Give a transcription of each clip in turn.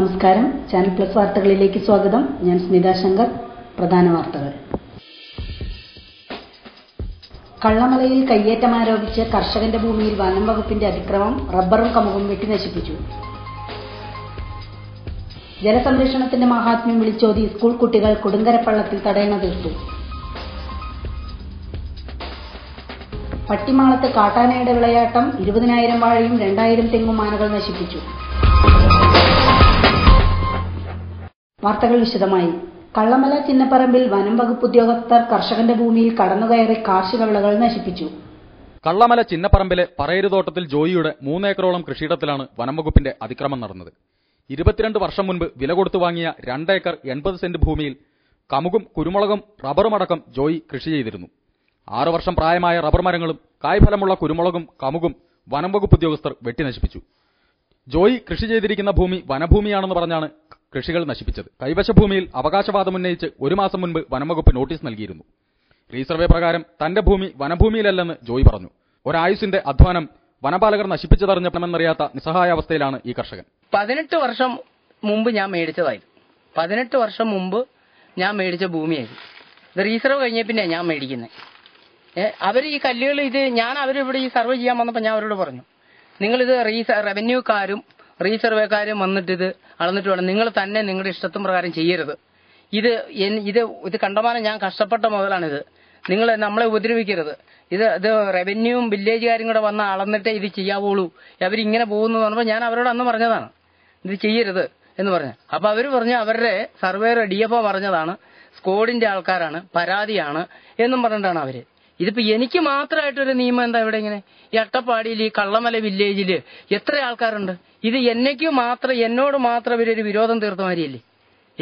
നമസ്കാരം. Channel plus വാർത്തകളിലേക്ക് സ്വാഗതം. ഞാൻ സ്മിത ശങ്കർ. പ്രധാന വാർത്തകൾ. കള്ളമലയിൽ കയ്യേറ്റമാരോപിച്ച് കർഷകന്റെ ഭൂമിയിൽ വനം വകുപ്പിന്റെ അതിക്രമം, റബ്ബറും കമുകും വെട്ടിനശിപ്പിച്ചു. ജലസംരക്ഷണത്തിന്റെ മഹാത്മ്യം വിളിച്ചോതി സ്കൂൾ കുട്ടികൾ കൊടുങ്കരപ്പള്ളത്തിൽ തടയണ തീർത്തു. പട്ടിമാളത്ത് കാട്ടാനയുടെ വിളയാട്ടം, 20,000 വാഴയും 2,000 തെങ്ങും ആനകൾ നശിപ്പിച്ചു. വാർത്തകൾ വിശദമായി. കള്ളമല ചിന്നപ്പറമ്പിൽ വനം വകുപ്പ് ഉദ്യോഗസ്ഥർ കർഷകന്റെ ഭൂമിയിൽ കടന്നുകയറി കാർഷിക വിളകൾ നശിപ്പിച്ചു. കള്ളമല ചിന്നപ്പറമ്പിലെ പറയരുതോട്ടത്തിൽ ജോയിയുടെ 3 ഏക്കറോളം കൃഷിയിടത്തിലാണ് വനം വകുപ്പിന്റെ അതിക്രമം നടന്നത്. 22 വർഷം മുൻപ് വില കൊടുത്തു വാങ്ങിയ 2 ഏക്കർ 80 സെന്റ് ഭൂമിയിൽ കമുകും കുരുമുളകും റബ്ബറുമടക്കം ജോയി കൃഷി ചെയ്തിരുന്നു. 6 വർഷം പ്രായമായ റബ്ബർ മരങ്ങളും കായ്ഫലമുള്ള കുരുമുളകും കമുകും വനം വകുപ്പ് ഉദ്യോഗസ്ഥർ വെട്ടിനശിപ്പിച്ചു. ജോയി കൃഷി ചെയ്തിരിക്കുന്ന ഭൂമി വനഭൂമിയാണെന്ന് പറഞ്ഞാണ് കൃഷികൾ നശിപ്പിച്ചത്. കൈവശ ഭൂമിയിൽ അവകാശവാദമുന്നയിച്ച് 1 മാസം മുൻപ് വനംവകുപ്പ് നോട്ടീസ് നൽകിയിരുന്നു. റീസർവേ പ്രകാരം തന്റെ ഭൂമി വനഭൂമിയിലല്ലെന്ന് ജോയി പറഞ്ഞു. ഒരായുസിന്റെ അധ്വാനം വനപാലകർ നശിപ്പിച്ചതറിഞ്ഞമെന്നറിയാത്ത നിസ്സഹായാവസ്ഥയിലാണ് ഈ കർഷകൻ. 18 വർഷം മുമ്പ് ഞാൻ മേടിച്ചതായിരുന്നു. 18 വർഷം മുമ്പ് ഞാൻ മേടിച്ച ഭൂമിയായിരുന്നു. ഇത് റീസർവ് കഴിഞ്ഞ പിന്നെ ഞാൻ മേടിക്കുന്നത്. അവർ ഈ കല്ലുകൾ അവരിവിടെ ഈ സർവേ ചെയ്യാൻ വന്നപ്പോൾ ഞാൻ അവരോട് പറഞ്ഞു, നിങ്ങളിത് റവന്യൂക്കാരും റീസർവേക്കാരും വന്നിട്ട് ഇത് അളന്നിട്ട് വേണം, നിങ്ങൾ തന്നെ നിങ്ങളുടെ ഇഷ്ടത്തും പ്രകാരം ചെയ്യരുത്. ഇത് കണ്ടമാനം ഞാൻ കഷ്ടപ്പെട്ട മുതലാണിത്. നിങ്ങൾ നമ്മളെ ഉപദ്രവിക്കരുത്. ഇത് റവന്യൂവും വില്ലേജുകാരും കൂടെ വന്ന് അളന്നിട്ടേ ഇത് ചെയ്യാവുള്ളൂ. അവരിങ്ങനെ പോകുന്നു പറഞ്ഞപ്പോൾ ഞാൻ അവരോട് അന്ന് പറഞ്ഞതാണ്, ഇത് ചെയ്യരുത് എന്ന് പറഞ്ഞു. അപ്പൊ അവർ പറഞ്ഞു അവരുടെ സർവേയർ DFO പറഞ്ഞതാണ്, സ്കോഡിന്റെ ആൾക്കാരാണ്, പരാതിയാണ് എന്നും പറഞ്ഞിട്ടാണ് അവര്. ഇതിപ്പോ എനിക്ക് മാത്രമായിട്ടൊരു നിയമം എന്താ ഇവിടെ ഇങ്ങനെ? ഈ അട്ടപ്പാടിയിൽ ഈ കള്ളമല വില്ലേജില് എത്ര ആൾക്കാരുണ്ട്? ഇത് എന്നോട് മാത്രം ഇവരൊരു വിരോധം തീർത്ത മാതിരിയല്ലേ?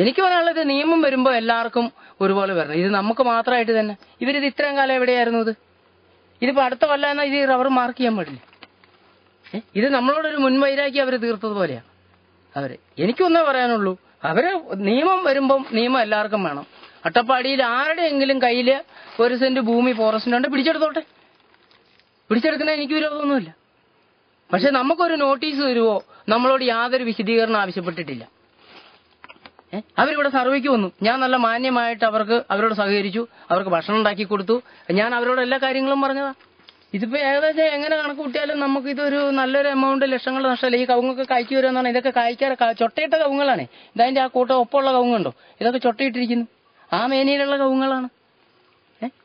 എനിക്ക് പറയാനുള്ളത്, നിയമം വരുമ്പോ എല്ലാവർക്കും ഒരുപോലെ വരണം. ഇത് നമുക്ക് മാത്രമായിട്ട് തന്നെ. ഇവരിത് ഇത്രയും കാലം എവിടെയായിരുന്നു? ഇതിപ്പോ അടുത്ത കൊല്ലം എന്നാൽ ഇത് റബ്ബർ മാർക്ക് ചെയ്യാൻ പാടില്ല. ഇത് നമ്മളോടൊരു മുൻവൈരാഗ്യം അവര് തീർത്തതുപോലെയാണ് അവര്. എനിക്കൊന്നേ പറയാനുള്ളൂ, അവര് നിയമം വരുമ്പം നിയമം എല്ലാവർക്കും വേണം. അട്ടപ്പാടിയിൽ ആരുടെയെങ്കിലും കയ്യില് 1 സെന്റ് ഭൂമി ഫോറസ്റ്റിനുണ്ട്, പിടിച്ചെടുത്തോട്ടെ. പിടിച്ചെടുക്കുന്ന എനിക്ക് വിരോധമൊന്നുമില്ല. പക്ഷെ നമുക്കൊരു നോട്ടീസ് തരുവോ? നമ്മളോട് യാതൊരു വിശദീകരണം ആവശ്യപ്പെട്ടിട്ടില്ല. അവരിവിടെ സർവേക്ക് വന്നു. ഞാൻ നല്ല മാന്യമായിട്ട് അവരോട് സഹകരിച്ചു, അവർക്ക് ഭക്ഷണം ഉണ്ടാക്കി കൊടുത്തു. ഞാൻ അവരോട് എല്ലാ കാര്യങ്ങളും പറഞ്ഞതാ. ഇതിപ്പോ ഏകദേശം എങ്ങനെ കണക്ക് കൂട്ടിയാലും നമുക്ക് ഇതൊരു നല്ലൊരു എമൗണ്ട്, ലക്ഷങ്ങളുടെ നഷ്ടമല്ല. ഈ കവുങ്ങൊക്കെ കായ്ക്ക് വരുമെന്നാണ്. ഇതൊക്കെ ചൊട്ടയിട്ട കവുങ്ങളാണ്. ഇതതിന്റെ ആ കൂട്ടം ഒപ്പമുള്ള കവുങ്ങുണ്ടോ? ഇതൊക്കെ ചൊട്ടയിട്ടിരിക്കുന്നു. ആ മേനയിലുള്ള കവുങ്ങളാണ്.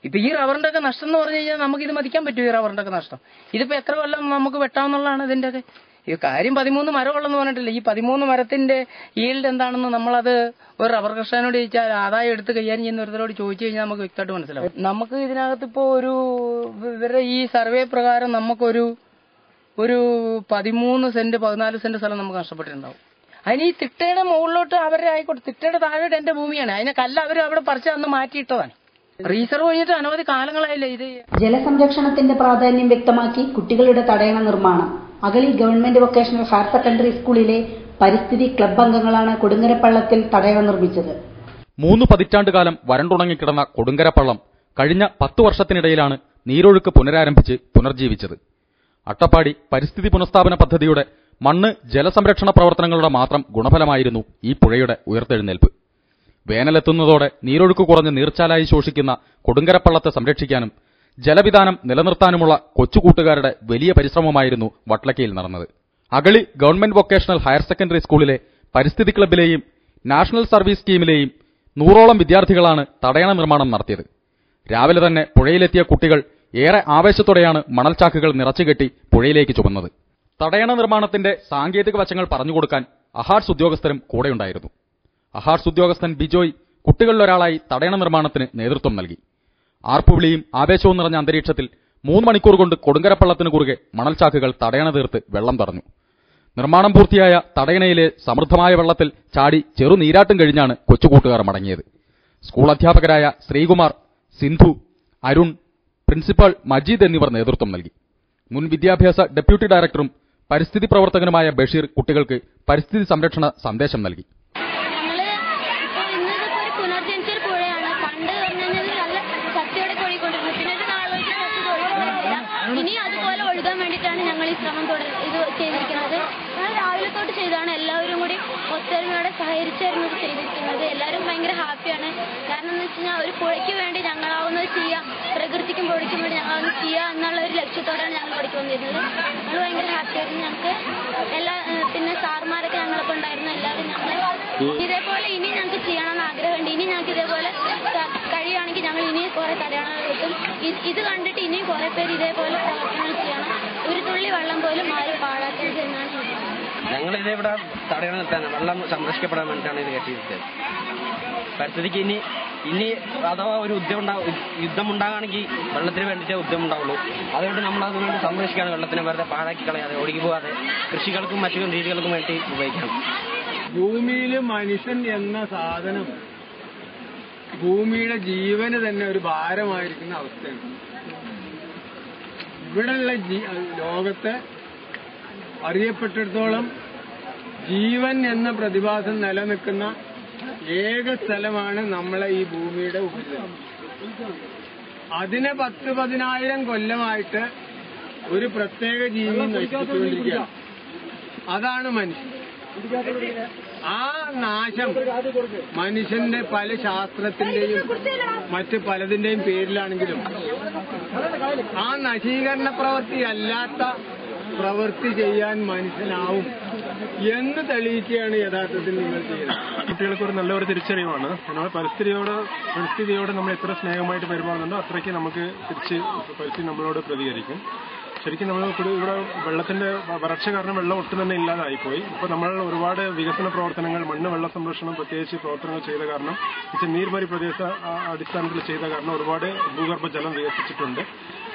ഇപ്പൊ ഈ റബ്ബറിന്റെ ഒക്കെ നഷ്ടം എന്ന് പറഞ്ഞു കഴിഞ്ഞാൽ നമുക്കിത് മതിക്കാൻ പറ്റുമോ? ഈ റബ്ബറിന്റെ ഒക്കെ നഷ്ടം ഇതിപ്പോ എത്ര കൊല്ലം നമുക്ക് വെട്ടാമെന്നുള്ളതാണ് ഇതിന്റെ ഒക്കെ. ഈ കാര്യം 13 മരമുള്ളെന്ന് പറഞ്ഞിട്ടില്ല. ഈ 13 മരത്തിന്റെ ഈൽഡ് എന്താണെന്ന് നമ്മളത് ഒരു റബ്ബർ കർഷകനോട് ചോദിച്ചാൽ, ആദായം എടുത്ത് കൈകാര്യം ചെയ്യുന്ന ഒരുത്തരോട് ചോദിച്ചു കഴിഞ്ഞാൽ നമുക്ക് വ്യക്തമായിട്ട് മനസ്സിലാവും. നമുക്ക് ഇതിനകത്ത് ഇപ്പോ ഇവരുടെ ഈ സർവേ പ്രകാരം നമുക്കൊരു 13 സെന്റ് 14 സെന്റ് സ്ഥലം നമുക്ക് നഷ്ടപ്പെട്ടിട്ടുണ്ടാവും. അതിന് ഈ തിട്ടയുടെ മുകളിലോട്ട് അവരുടെ ആയിക്കോട്ടെ, തിട്ടയുടെ താഴോട്ട് എന്റെ ഭൂമിയാണ്. അതിനെ കല്ല് അവർ അവിടെ പറിച്ച് അന്ന് മാറ്റിയിട്ടതാണ്. റീസർവ് കഴിഞ്ഞിട്ട് അനവധി കാലങ്ങളായില്ലേ ഇത്. ജലസംരക്ഷണത്തിന്റെ പ്രാധാന്യം വ്യക്തമാക്കി കുട്ടികളുടെ തടയണ നിർമ്മാണം. Agali government vocational higher secondary സ്കൂളിലെ പരിസ്ഥിതി ക്ലബ് അംഗങ്ങളാണ് കൊടുങ്കരപ്പള്ളത്തിൽ തടയണ നിർമ്മിച്ചത്. 3 പതിറ്റാണ്ടുകാലം വരണ്ടുണങ്ങിക്കിടന്ന കൊടുങ്കരപ്പള്ളം കഴിഞ്ഞ 10 വർഷത്തിനിടയിലാണ് നീരൊഴുക്ക് പുനരാരംഭിച്ച് പുനർജീവിച്ചത്. അട്ടപ്പാടി പരിസ്ഥിതി പുനഃസ്ഥാപന പദ്ധതിയുടെ മണ്ണ് ജലസംരക്ഷണ പ്രവർത്തനങ്ങളുടെ മാത്രം ഗുണഫലമായിരുന്നു ഈ പുഴയുടെ ഉയർത്തെഴുന്നേൽപ്പ്. വേനലെത്തുന്നതോടെ നീരൊഴുക്ക് കുറഞ്ഞ് നീർച്ചാലായി ശോഷിക്കുന്ന കൊടുങ്കരപ്പള്ളത്തെ സംരക്ഷിക്കാനും ജലവിധാനം നിലനിർത്താനുമുള്ള കൊച്ചുകൂട്ടുകാരുടെ വലിയ പരിശ്രമമായിരുന്നു വട്ലക്കയിൽ നടന്നത്. Agali government vocational higher secondary സ്കൂളിലെ പരിസ്ഥിതി ക്ലബിലെയും നാഷണൽ സർവീസ് സ്കീമിലെയും 100ഓളം വിദ്യാർത്ഥികളാണ് തടയണ നിർമ്മാണം നടത്തിയത്. രാവിലെ തന്നെ പുഴയിലെത്തിയ കുട്ടികൾ ഏറെ ആവേശത്തോടെയാണ് മണൽച്ചാക്കുകൾ നിറച്ചുകെട്ടി പുഴയിലേക്ക് ചുമന്നത്. തടയണ നിർമ്മാണത്തിന്റെ സാങ്കേതിക വശങ്ങൾ പറഞ്ഞുകൊടുക്കാൻ അഹാർട്സ് ഉദ്യോഗസ്ഥരും കൂടെയുണ്ടായിരുന്നു. അഹാർട്സ് ഉദ്യോഗസ്ഥൻ ബിജോയ് കുട്ടികളിലൊരാളായി തടയണ നിർമ്മാണത്തിന് നേതൃത്വം നൽകി. ആർപ്പുവിളിയും ആവേശവും നിറഞ്ഞ അന്തരീക്ഷത്തിൽ 3 മണിക്കൂർ കൊണ്ട് കൊടുങ്കരപ്പള്ളത്തിന് കുറുകെ മണൽച്ചാക്കുകൾ തടയണ തീർത്ത് വെള്ളം തടഞ്ഞു. നിർമ്മാണം പൂർത്തിയായ തടയണയിലെ സമൃദ്ധമായ വെള്ളത്തിൽ ചാടി ചെറുനീരാട്ടും കഴിഞ്ഞാണ് കൊച്ചുകൂട്ടുകാർ മടങ്ങിയത്. സ്കൂൾ അധ്യാപകരായ ശ്രീകുമാർ, സിന്ധു, അരുൺ, പ്രിൻസിപ്പൽ മജീദ് എന്നിവർ നേതൃത്വം നൽകി. മുൻ വിദ്യാഭ്യാസ ഡെപ്യൂട്ടി ഡയറക്ടറും പരിസ്ഥിതി പ്രവർത്തകനുമായ ബഷീർ കുട്ടികൾക്ക് പരിസ്ഥിതി സംരക്ഷണ സന്ദേശം നൽകി. ഇനി അതുപോലെ ഒഴുകാൻ വേണ്ടിയിട്ടാണ് ഞങ്ങൾ ഈ ശ്രമം ചെയ്തിരിക്കുന്നത്. രാവിലെ ഹൃദയത്തോട്ട് ചെയ്താണ് എല്ലാവരും കൂടി ഒത്തൊരുമയോടെ സഹകരിച്ചായിരുന്നു ചെയ്തിരിക്കുന്നത്. എല്ലാവരും ഭയങ്കര ഹാപ്പിയാണ്. കാരണം എന്ന് വെച്ച് കഴിഞ്ഞാൽ ഒരു പുഴയ്ക്ക് വേണ്ടി ഞങ്ങളാവുന്നത് ചെയ്യാം, പ്രകൃതിക്കും പുഴയ്ക്കും വേണ്ടി ഞങ്ങളാവുന്നത് ചെയ്യാം എന്നുള്ള ഒരു ലക്ഷ്യത്തോടെയാണ് ഞങ്ങൾ പഠിച്ചു വന്നിരുന്നത്. ഞങ്ങൾ ഭയങ്കര ഹാപ്പിയായിരുന്നു. ഞങ്ങൾക്ക് പിന്നെ സാറുമാരൊക്കെ ഞങ്ങളൊക്കെ ഉണ്ടായിരുന്നു. എല്ലാവരും ഞങ്ങൾ ഇതേപോലെ ഇനി ഞങ്ങൾക്ക് ചെയ്യണമെന്ന് ആഗ്രഹമുണ്ട്. ഇനി ഞങ്ങൾക്ക് ഇതേപോലെ കഴിയുകയാണെങ്കിൽ ഞങ്ങൾ ഇനിയും കുറെ തടയണകൾ കിട്ടും. ഇത് കണ്ടിട്ട് ഇനിയും കുറെ പേര് ഇതേപോലെ പ്രവർത്തനങ്ങൾ ചെയ്യണം. ഒരു തുള്ളി വെള്ളം പോലും ആരും പാഴാക്കരുത് എന്നാണ് ഞങ്ങളിത് ഇവിടെ തടയണ നിർത്താനാണ്, വെള്ളം സംരക്ഷിക്കപ്പെടാൻ വേണ്ടിയിട്ടാണ് ഇത് കെട്ടിയിരുത്തത്. പരിസ്ഥിതിക്ക് ഇനി അഥവാ ഒരു യുദ്ധം ഉണ്ടാകുകയാണെങ്കിൽ വെള്ളത്തിന് വേണ്ടിയിട്ടേ യുദ്ധം ഉണ്ടാവുള്ളൂ. അതുകൊണ്ട് നമ്മൾ അതിനുവേണ്ടി സംരക്ഷിക്കുകയാണ്. വെള്ളത്തിനെ വെറുതെ പാഴാക്കി കളയാതെ ഒഴുകി പോകാതെ കൃഷികൾക്കും മറ്റു രീതികൾക്കും വേണ്ടി ഉപയോഗിക്കണം. ഭൂമിയിൽ മനുഷ്യൻ എന്ന സാധനം ഭൂമിയുടെ ജീവന് തന്നെ ഒരു ഭാരമായിരിക്കുന്ന അവസ്ഥയാണ്. ഇവിടെയുള്ള ലോകത്തെ അറിയപ്പെട്ടിടത്തോളം ജീവൻ എന്ന പ്രതിഭാസം നിലനിൽക്കുന്ന ഏക സ്ഥലമാണ് നമ്മളെ ഈ ഭൂമിയുടെ ഉപരിതലം. അതിനെ 10,000 കൊല്ലമായിട്ട് ഒരു പ്രത്യേക ജീവി നശിപ്പിച്ചുകൊണ്ടിരിക്കുകയാണ്. അതാണ് മനുഷ്യൻ. ആ നാശം മനുഷ്യന്റെ പല ശാസ്ത്രത്തിന്റെയും മറ്റ് പലതിന്റെയും പേരിലാണെങ്കിലും ആ നശീകരണ പ്രവൃത്തി അല്ലാത്ത പ്രവൃത്തി ചെയ്യാൻ മനുഷ്യനാവും എന്ന് തെളിയിക്കുകയാണ് യഥാർത്ഥത്തിൽ നിങ്ങൾ ചെയ്യുന്നത്. കുട്ടികൾക്ക് ഒരു നല്ലൊരു തിരിച്ചറിവാണ്. നമ്മൾ പരിസ്ഥിതിയോട് നമ്മൾ എത്ര സ്നേഹമായിട്ട് പെരുമാറുന്നുണ്ടോ അത്രയ്ക്ക് നമുക്ക് തിരിച്ച് പരിസ്ഥിതി നമ്മളോട് പ്രതികരിക്കും. ശരിക്കും നമ്മൾ ഇവിടെ വെള്ളത്തിന്റെ വരൾച്ച കാരണം വെള്ളം ഒട്ടും തന്നെ ഇല്ലാതായിപ്പോയി. ഇപ്പോൾ നമ്മൾ ഒരുപാട് വികസന പ്രവർത്തനങ്ങൾ, മണ്ണ് വെള്ള സംരക്ഷണം പ്രത്യേകിച്ച് പ്രവർത്തനങ്ങൾ ചെയ്ത കാരണം, നീർമരി പ്രദേശ അടിസ്ഥാനത്തിൽ ചെയ്ത കാരണം ഒരുപാട് ഭൂഗർഭ ജലം വികസിച്ചിട്ടുണ്ട്.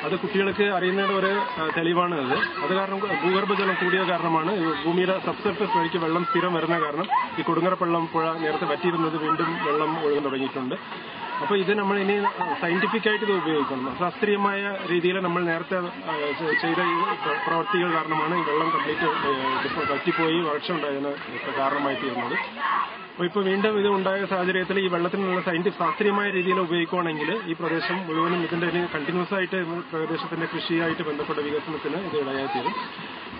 അത് കുട്ടികൾക്ക് അറിയുന്നതിന്റെ ഒരു തെളിവാണ് അത് കാരണം ഭൂഗർഭജലം കൂടിയ കാരണമാണ് ഭൂമിയുടെ സബ്സർഫസ് വഴിക്ക് വെള്ളം സ്ഥിരം വരുന്ന കാരണം ഈ കൊടുങ്ങരപ്പള്ളം പുഴ നേരത്തെ വറ്റിയിരുന്നത് വീണ്ടും വെള്ളം ഒഴുകാൻ തുടങ്ങിയിട്ടുണ്ട്. അപ്പോൾ ഇത് നമ്മൾ ഇനി സയന്റിഫിക് ആയിട്ട് ഇത് ഉപയോഗിക്കണം. ശാസ്ത്രീയമായ രീതിയിൽ നമ്മൾ നേരത്തെ ചെയ്ത ഈ പ്രവർത്തികൾ കാരണമാണ് ഈ വെള്ളം കംപ്ലീറ്റ് വറ്റിപ്പോയി വരൾച്ച ഉണ്ടായതിന് കാരണമായി തീർന്നത്. അപ്പോൾ ഇപ്പോൾ വീണ്ടും ഇത് ഉണ്ടായ സാഹചര്യത്തിൽ ഈ വെള്ളത്തിനുള്ള ശാസ്ത്രീയമായ രീതിയിൽ ഉപയോഗിക്കുകയാണെങ്കിൽ ഈ പ്രദേശം മുഴുവനും ഇതിന്റെ കണ്ടിന്യൂസ് ആയിട്ട് പ്രദേശത്തിന്റെ കൃഷിയായിട്ട് ബന്ധപ്പെട്ട വികസനത്തിന് ഇത് ഇടയായിത്തീരും.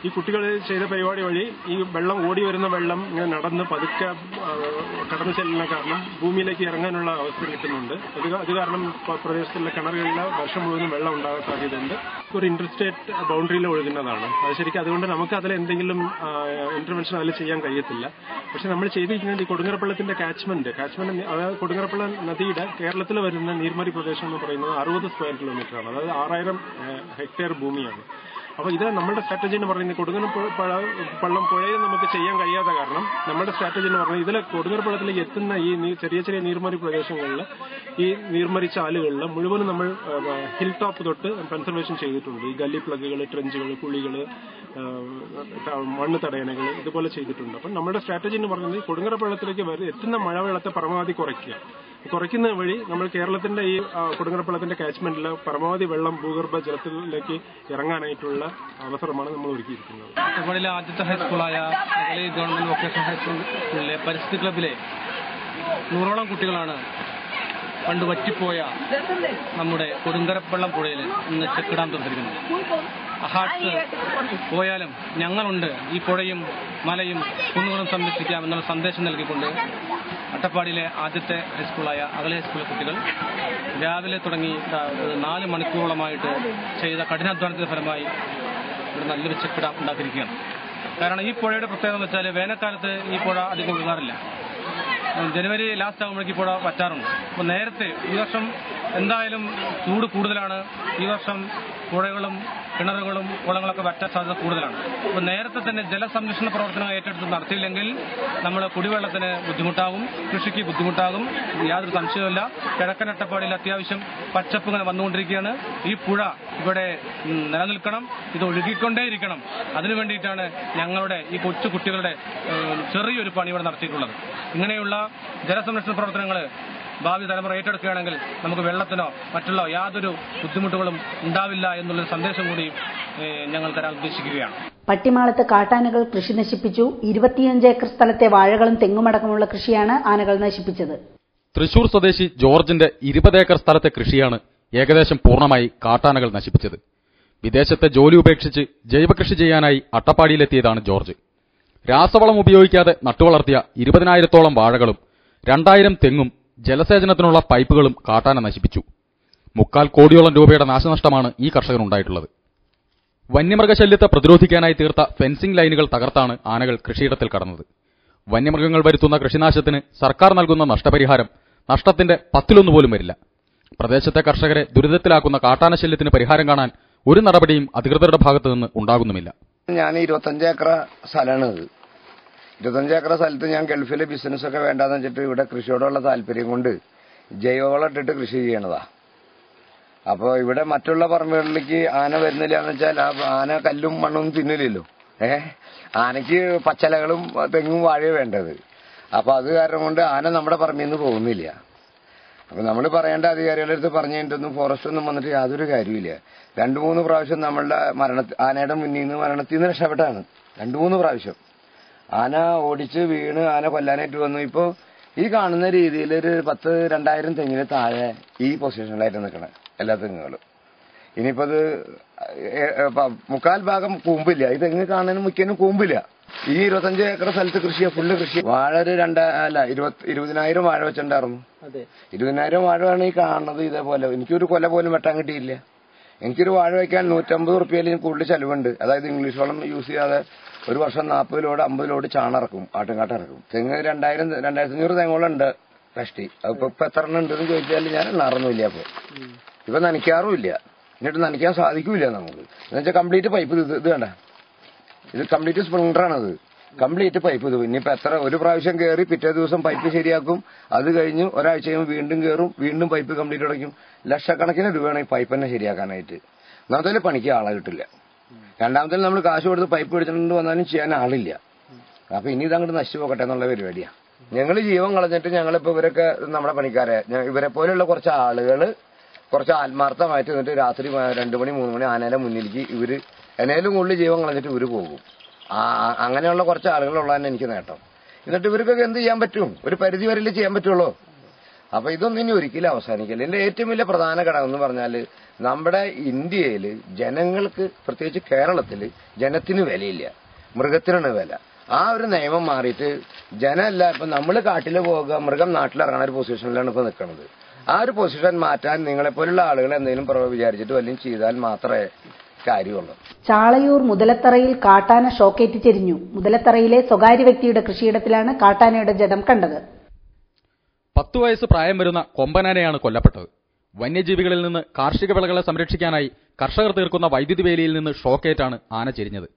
ഈ കുട്ടികൾ ചെയ്ത പരിപാടി വഴി ഈ വെള്ളം ഓടി വരുന്ന വെള്ളം ഇങ്ങനെ നടന്ന് പതുക്കെ കടന്നു ചെല്ലുന്ന കാരണം ഭൂമിയിലേക്ക് ഇറങ്ങാനുള്ള അവസ്ഥ കിട്ടുന്നുണ്ട്. അത് കാരണം പ്രദേശത്തുള്ള കിണറുകളിൽ വർഷം മുഴുവനും വെള്ളം ഉണ്ടാകാൻ സാധ്യതയുണ്ട്. ഒരു ഇന്റർസ്റ്റേറ്റ് ബൗണ്ടറിയിൽ ഒഴുകുന്നതാണ് അത്. ശരിക്കും അതുകൊണ്ട് നമുക്ക് അതിൽ എന്തെങ്കിലും ഇന്റർവെൻഷൻ അതിൽ ചെയ്യാൻ കഴിയത്തില്ല. പക്ഷെ നമ്മൾ ചെയ്തിരിക്കുന്നത് ഈ കൊടുങ്ങരപ്പള്ളത്തിന്റെ കാച്ച്മെന്റ് അതായത് കൊടുങ്ങരപ്പള്ള നദിയുടെ കേരളത്തിൽ വരുന്ന നീർമരി പ്രദേശം എന്ന് പറയുന്നത് 60 സ്ക്വയർ കിലോമീറ്ററാണ്. അതായത് 6000 ഹെക്ടയർ ഭൂമിയാണ്. അപ്പോൾ ഇത് നമ്മുടെ സ്ട്രാറ്റജി എന്ന് പറയുന്നത് കൊടുങ്ങരപ്പള്ളം പുഴയിൽ നമുക്ക് ചെയ്യാൻ കഴിയാത്ത കാരണം നമ്മുടെ സ്ട്രാറ്റജി എന്ന് പറഞ്ഞാൽ ഇതിലെ കൊടുങ്ങരപ്പള്ളത്തിലേക്ക് എത്തുന്ന ഈ ചെറിയ ചെറിയ നീർമരി പ്രദേശങ്ങളിൽ ഈ നീർമരി ചാലുകളിൽ മുഴുവനും നമ്മൾ ഹിൽ ടോപ്പ് തൊട്ട് കൺസർവേഷൻ ചെയ്തിട്ടുണ്ട്. ഈ ഗല്ലി പ്ലഗുകൾ, ട്രെഞ്ചുകൾ, കുഴികൾ, മണ്ണ് തടയണകൾ ഇതുപോലെ ചെയ്തിട്ടുണ്ട്. അപ്പം നമ്മുടെ സ്ട്രാറ്റജി എന്ന് പറയുന്നത് കൊടുങ്ങരപ്പള്ളത്തിലേക്ക് എത്തുന്ന മഴവെള്ളത്തെ പരമാവധി കുറയ്ക്കുന്ന വഴി നമ്മൾ കേരളത്തിന്റെ ഈ കൊടുങ്ങരപ്പള്ളത്തിന്റെ കാച്ച്മെന്റിൽ പരമാവധി വെള്ളം ഭൂഗർഭ ജലത്തിലേക്ക് ഇറങ്ങാനായിട്ടുള്ള അവസരമാണ് നമ്മൾ ഒരുക്കിയിരിക്കുന്നത്. അട്ടപ്പാടിയിലെ ആദ്യത്തെ ഹൈസ്കൂളായ അഗളി ഗവൺമെന്റ് വൊക്കേഷണൽ ഹൈസ്കൂളിലെ പരിസ്ഥിതി ക്ലബിലെ 100ഓളം കുട്ടികളാണ് പണ്ട് വറ്റിപ്പോയ നമ്മുടെ കൊടുങ്കരപ്പള്ളം പുഴയിൽ ഇന്ന് ചെക്കിടാൻ തുടങ്ങിയിരിക്കുന്നത്. ഹാർട്സ് പോയാലും ഞങ്ങളുണ്ട്, ഈ പുഴയും മലയും കുന്നുകളും സംരക്ഷിക്കാം എന്നുള്ള സന്ദേശം നൽകിക്കൊണ്ട് അട്ടപ്പാടിയിലെ ആദ്യത്തെ ഹൈസ്കൂളായ അഗളി ഹൈസ്കൂളിലെ കുട്ടികൾ രാവിലെ തുടങ്ങി 4 മണിക്കൂറോളമായിട്ട് ചെയ്ത കഠിനാധ്വാനത്തിന്റെ ഫലമായി ഇവിടെ നല്ലൊരു ചെക്കിട ഉണ്ടാക്കിയിരിക്കുകയാണ്. കാരണം ഈ പുഴയുടെ പ്രത്യേകത എന്ന് വെച്ചാൽ വേനൽക്കാലത്ത് ഈ പുഴ അധികം ഒഴുകാറില്ല. ജനുവരി ലാസ്റ്റ് ആകുമ്പോഴേക്ക് പുഴ വറ്റാറുണ്ട്. അപ്പോൾ നേരത്തെ ഈ വർഷം എന്തായാലും ചൂട് കൂടുതലാണ്. ഈ വർഷം പുഴകളും കിണറുകളും കുളങ്ങളൊക്കെ വറ്റാൻ സാധ്യത കൂടുതലാണ്. അപ്പോൾ നേരത്തെ തന്നെ ജലസംരക്ഷണ പ്രവർത്തനങ്ങൾ ഏറ്റെടുത്ത് നടത്തിയില്ലെങ്കിൽ നമ്മൾ കുടിവെള്ളത്തിന് ബുദ്ധിമുട്ടാകും, കൃഷിക്ക് ബുദ്ധിമുട്ടാകും. യാതൊരു സംശയവുമില്ല. കിഴക്കൻ അട്ടപ്പാടിയിൽ അത്യാവശ്യം പച്ചപ്പ് ഇങ്ങനെ വന്നുകൊണ്ടിരിക്കുകയാണ്. ഈ പുഴ ഇവിടെ നിലനിൽക്കണം, ഇത് ഒഴുകിക്കൊണ്ടേയിരിക്കണം. അതിനു വേണ്ടിയിട്ടാണ് ഞങ്ങളുടെ ഈ കൊച്ചു കുട്ടികളുടെ ചെറിയൊരു പണി ഇവിടെ നടത്തിയിട്ടുള്ളത്. ഇങ്ങനെയുള്ള ജലസംരക്ഷണ പ്രവർത്തനങ്ങൾ ഭാവി തലമുറ ഏറ്റെടുക്കുകയാണെങ്കിൽ നമുക്ക് വെള്ളത്തിനോ മറ്റുള്ള യാതൊരു ബുദ്ധിമുട്ടുകളും ഉണ്ടാവില്ല എന്നുള്ളൊരു സന്ദേശം കൂടി ഞങ്ങൾ തരാൻ ഉദ്ദേശിക്കുകയാണ്. പട്ടിമാളത്ത് കാട്ടാനകൾ കൃഷി നശിപ്പിച്ചു. 25 ഏക്കർ സ്ഥലത്തെ വാഴകളും തെങ്ങുമടക്കമുള്ള കൃഷിയാണ് ആനകൾ നശിപ്പിച്ചത്. തൃശൂർ സ്വദേശി ജോർജിന്റെ 20 ഏക്കർ സ്ഥലത്തെ കൃഷിയാണ് ഏകദേശം പൂർണ്ണമായി കാട്ടാനകൾ നശിപ്പിച്ചത്. വിദേശത്തെ ജോലി ഉപേക്ഷിച്ച് ജൈവകൃഷി ചെയ്യാനായി അട്ടപ്പാടിയിലെത്തിയതാണ് ജോർജ്. രാസവളം ഉപയോഗിക്കാതെ നട്ടുവളർത്തിയ 20,000-ഓളം വാഴകളും 2,000 തെങ്ങും ജലസേചനത്തിനുള്ള പൈപ്പുകളും കാട്ടാന നശിപ്പിച്ചു. 3/4 കോടിയോളം രൂപയുടെ നാശനഷ്ടമാണ് ഈ കർഷകനുണ്ടായിട്ടുള്ളത്. വന്യമൃഗശല്യത്തെ പ്രതിരോധിക്കാനായി തീർത്ത ഫെൻസിംഗ് ലൈനുകൾ തകർത്താണ് ആനകൾ കൃഷിയിടത്തിൽ കടന്നത്. വന്യമൃഗങ്ങൾ വരുത്തുന്ന കൃഷിനാശത്തിന് സർക്കാർ നൽകുന്ന നഷ്ടപരിഹാരം നഷ്ടത്തിന്റെ 10-1 പോലും വരില്ല. പ്രദേശത്തെ കർഷകരെ ദുരിതത്തിലാക്കുന്ന കാട്ടാനശല്യത്തിന് പരിഹാരം കാണാൻ ഒരു നടപടിയും അധികൃതരുടെ ഭാഗത്തുനിന്ന് ഉണ്ടാകുന്നുമില്ല. ഞാൻ 25 ഏക്കർ സ്ഥലമാണിത്. 25 ഏക്കർ സ്ഥലത്ത് ഞാൻ ഗൾഫിലെ ബിസിനസ്സൊക്കെ വേണ്ടാന്ന് വെച്ചിട്ട് ഇവിടെ കൃഷിയോടുള്ള താല്പര്യം കൊണ്ട് ജൈവവളം ഇട്ടിട്ട് കൃഷി ചെയ്യണതാ. അപ്പോൾ ഇവിടെ മറ്റുള്ള പറമ്പുകളിലേക്ക് ആന വരുന്നില്ല എന്ന് വെച്ചാൽ ആന കല്ലും മണ്ണും തിന്നില്ലല്ലോ. ആനയ്ക്ക് പച്ചലകളും തെങ്ങും വാഴയും വേണ്ടത്. അപ്പൊ അത് കാരണം കൊണ്ട് ആന നമ്മുടെ പറമ്പിൽ നിന്ന് പോകുന്നില്ല. അപ്പൊ നമ്മൾ പറയേണ്ട അധികാരികളുടെ അടുത്ത് പറഞ്ഞു കഴിഞ്ഞിട്ടൊന്നും ഫോറസ്റ്റ് ഒന്നും വന്നിട്ട് യാതൊരു കാര്യമില്ല. 2-3 പ്രാവശ്യം നമ്മളുടെ ആനയുടെ മുന്നിൽ നിന്ന് മരണത്തിൽ നിന്ന് രക്ഷപ്പെട്ടാണ്. 2-3 പ്രാവശ്യം ആന ഓടിച്ച് വീണ് ആന കൊല്ലാനായിട്ട് വന്നു. ഇപ്പൊ ഈ കാണുന്ന രീതിയിൽ ഒരു 10,000-2,000 തെങ്ങിന് താഴെ ഈ പൊസിഷനിലായിട്ട് നിൽക്കണം എല്ലാ തെങ്ങുകളും. ഇനിയിപ്പോ അത് 3/4 ഭാഗം കൂമ്പില്ല. ഈ തെങ്ങ് കാണാനും മുഖ്യനും കൂമ്പില്ല. ഈ 25 ഏക്കർ സ്ഥലത്ത് കൃഷിയാ, ഫുള്ള് കൃഷി. വാഴ ഒരു 20,000 വാഴ വെച്ചിട്ടുണ്ടായിരുന്നു. 20,000 വാഴയാണ് ഈ കാണുന്നത്. ഇതേപോലെ എനിക്കൊരു കൊല പോലും വെട്ടാൻ കിട്ടിയില്ല. എനിക്കൊരു വാഴ വയ്ക്കാൻ 150 റുപ്യയിൽ കൂടുതൽ ചെലവുണ്ട്. അതായത് ഇംഗ്ലീഷ് വളം യൂസ് ചെയ്യാതെ ഒരു വർഷം 40 ലോഡ് 50 ലോഡ് ചാണ ഇറക്കും, ആട്ടുംകാട്ട ഇറക്കും. തെങ്ങ് 2,000-2,500 തെങ്ങോളുണ്ട് കഷ്ടി. അതിപ്പോ എത്ര എണ്ണം ഉണ്ടെന്ന് ചോദിച്ചാൽ ഞാൻ എണ്ണാറൊന്നുമില്ല. ഇപ്പൊ നനയ്ക്കാറുമില്ല. എന്നിട്ട് നനയ്ക്കാൻ സാധിക്കൂല നമുക്ക്. എന്നുവെച്ചാൽ കംപ്ലീറ്റ് പൈപ്പ് ഇത് വേണ്ട, ഇത് കംപ്ലീറ്റ് സ്പ്രിംഗ്ലറാണത്. കംപ്ലീറ്റ് പൈപ്പ് ഇത്. ഇനിയിപ്പോ ഒരു പ്രാവശ്യം കയറി പിറ്റേ ദിവസം പൈപ്പ് ശരിയാക്കും. അത് കഴിഞ്ഞ് ഒരാഴ്ച കഴിയുമ്പോൾ വീണ്ടും കയറും, വീണ്ടും പൈപ്പ് കംപ്ലീറ്റ് അടയ്ക്കും. ലക്ഷക്കണക്കിന് രൂപയാണ് ഈ പൈപ്പ് തന്നെ ശരിയാക്കാനായിട്ട്. ഒന്നാമത്തേല് പണിക്ക് ആളെ കിട്ടില്ല. രണ്ടാമത്തേല് നമ്മൾ കാശ് കൊടുത്ത് പൈപ്പ് പിടിച്ചിട്ടുണ്ട് വന്നാലും ചെയ്യാൻ ആളില്ല. അപ്പൊ ഇനി ഇതങ്ങോട്ട് നശിച്ചു പോകട്ടെ എന്നുള്ള പരിപാടിയാണ്. ഞങ്ങൾ ജീവൻ കളഞ്ഞിട്ട് ഞങ്ങളിപ്പോ ഇവരൊക്കെ നമ്മുടെ പണിക്കാരെ ഇവരെ പോലെയുള്ള കുറച്ച് ആളുകൾ കുറച്ച് ആത്മാർത്ഥമായിട്ട് എന്നിട്ട് രാത്രി 2 മണി 3 മണി ആനയുടെ മുന്നിലേക്ക് ഇവര് എന്നേലും കൂടുതൽ ജീവൻ കളഞ്ഞിട്ട് ഇവര് പോകും. അങ്ങനെയുള്ള കുറച്ച് ആളുകളുള്ളതാണ് എനിക്ക് നേട്ടം. എന്നിട്ട് ഇവർക്കൊക്കെ എന്ത് ചെയ്യാൻ പറ്റും? ഒരു പരിധി വരെയല്ലേ ചെയ്യാൻ പറ്റുള്ളൂ. അപ്പൊ ഇതൊന്നും ഇനി ഒരിക്കലും അവസാനിക്കില്ല. എന്റെ ഏറ്റവും വലിയ പ്രധാന ഘടകം എന്ന് പറഞ്ഞാല് നമ്മുടെ ഇന്ത്യയില് ജനങ്ങൾക്ക്, പ്രത്യേകിച്ച് കേരളത്തില് ജനത്തിന് വിലയില്ല, മൃഗത്തിനാണ് വില. ആ ഒരു നിയമം മാറിയിട്ട് ജനമല്ല, ഇപ്പൊ നമ്മള് കാട്ടില് പോകുക, മൃഗം നാട്ടിലിറങ്ങുന്ന ഒരു പൊസിഷനിലാണ് ഇപ്പൊ നിൽക്കുന്നത്. ആ ഒരു പൊസിഷൻ മാറ്റാൻ നിങ്ങളെപ്പോലുള്ള ആളുകൾ എന്തെങ്കിലും വിചാരിച്ചിട്ട് വല്ലതും ചെയ്താൽ മാത്രമേ കാര്യമുള്ളൂ. ചാളയൂർ മുതലത്തറയിൽ കാട്ടാന ഷോക്കേറ്റ് ചെരിഞ്ഞു. മുതലത്തറയിലെ സ്വകാര്യ വ്യക്തിയുടെ കൃഷിയിടത്തിലാണ് കാട്ടാനയുടെ ജഡം കണ്ടത്. 10 വയസ്സ് പ്രായം വരുന്ന കൊമ്പനാനയാണ് കൊല്ലപ്പെട്ടത്. വന്യജീവികളിൽ നിന്ന് കാർഷിക വിളകളെ സംരക്ഷിക്കാനായി കർഷകർ തീർക്കുന്ന വൈദ്യുതി വേലിയിൽ നിന്ന് ഷോക്കേറ്റാണ് ആന ചെരിഞ്ഞത്.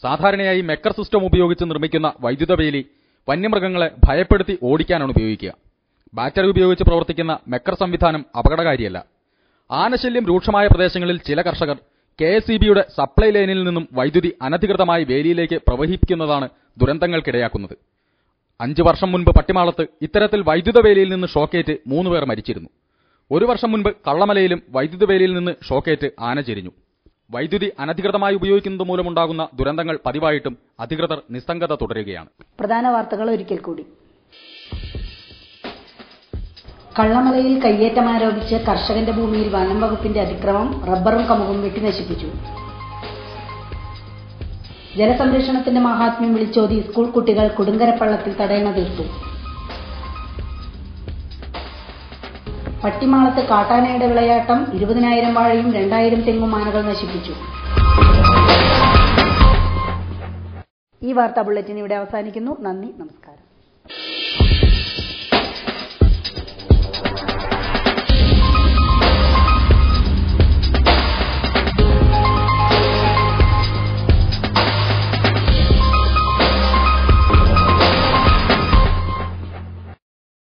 സാധാരണയായി മെക്കർ സിസ്റ്റം ഉപയോഗിച്ച് നിർമ്മിക്കുന്ന വൈദ്യുത വേലി വന്യമൃഗങ്ങളെ ഭയപ്പെടുത്തി ഓടിക്കാനാണ് ഉപയോഗിക്കുക. ബാറ്ററി ഉപയോഗിച്ച് പ്രവർത്തിക്കുന്ന മെക്കർ സംവിധാനം അപകടകാരിയല്ല. ആനശല്യം രൂക്ഷമായ പ്രദേശങ്ങളിൽ ചില കർഷകർ KSEBയുടെ സപ്ലൈ ലൈനിൽ നിന്നും വൈദ്യുതി അനധികൃതമായി വേലിയിലേക്ക് പ്രവഹിപ്പിക്കുന്നതാണ് ദുരന്തങ്ങൾക്കിടയാക്കുന്നത്. 5 വർഷം മുൻപ് പട്ടിമാളത്ത് ഇത്തരത്തിൽ വൈദ്യുത വേലിയിൽ നിന്ന് ഷോക്കേറ്റ് 3 പേർ മരിച്ചിരുന്നു. 1 വർഷം മുൻപ് കള്ളമലയിലും വൈദ്യുത വേലിയിൽ നിന്ന് ഷോക്കേറ്റ് ആന ചെരിഞ്ഞു. വൈദ്യുതി അനധികൃതമായി ഉപയോഗിക്കുന്നത് മൂലമുണ്ടാകുന്ന ദുരന്തങ്ങൾ പതിവായിട്ടും അധികൃതർ നിസ്സംഗത തുടരുകയാണ്. പ്രധാന വാർത്തകൾ ഒരിക്കൽ കൂടി. കള്ളമലയിൽ കയ്യേറ്റം ആരോപിച്ച് കർഷകന്റെ ഭൂമിയിൽ വനം വകുപ്പിന്റെ അതിക്രമം, റബ്ബറും കമുകും വെട്ടി നശിപ്പിച്ചു. ജലസംരക്ഷണത്തിന്റെ മഹാത്മ്യം വിളിച്ചോതി സ്കൂൾ കുട്ടികൾ കൊടുങ്കരപ്പള്ളത്തിൽ തടയണ തീർത്തു. പട്ടിമാളത്ത് കാട്ടാനയുടെ വിളയാട്ടം, 20,000 വാഴയും 2,000 തെങ്ങും ആനകൾ നശിപ്പിച്ചു. ഈ വാർത്താ ബുള്ളറ്റിൻ ഇവിടെ അവസാനിക്കുന്നു. നന്ദി, നമസ്കാരം.